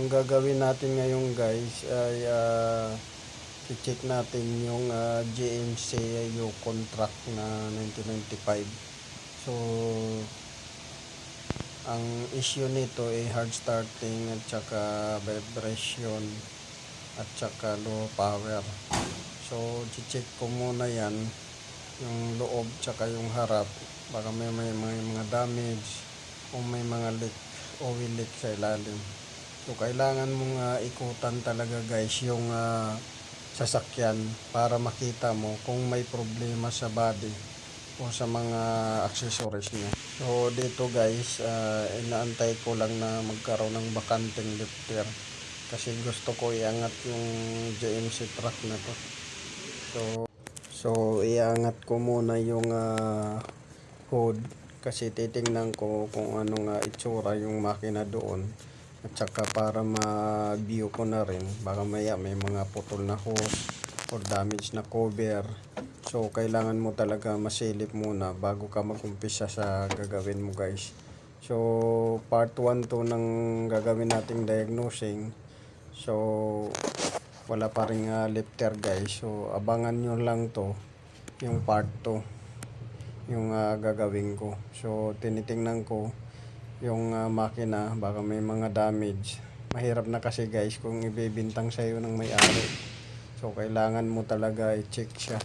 yung gagawin natin ngayon guys ay i-check natin yung GMCU contract na 1995. So ang issue nito ay hard starting at saka vibration at saka low power. So i-check ko muna yan, yung loob tsaka yung harap, baka may mga damage o may mga leak o oil leak sa ilalim. So kailangan mong ikutan talaga guys yung sasakyan para makita mo kung may problema sa body o sa mga accessories niya. So dito guys, inaantay ko lang na magkaroon ng bakanteng lifter kasi gusto ko iangat yung GMC truck na to. So iangat ko muna yung hood kasi titingnan ko kung anong itsura yung makina doon, at saka para ma-view ko na rin baka maya may mga putol na hose or damage na cover. So kailangan mo talaga masilip muna bago ka mag-umpisa sa gagawin mo guys. So part 1 to ng gagawin nating diagnosing. So wala pa ring lifter guys, so abangan nyo lang to, yung part 2 yung gagawin ko. So tinitingnan ko yung makina, baka may mga damage. Mahirap na kasi guys kung ibibintang sa'yo ng may-ari, so kailangan mo talaga i-check siya.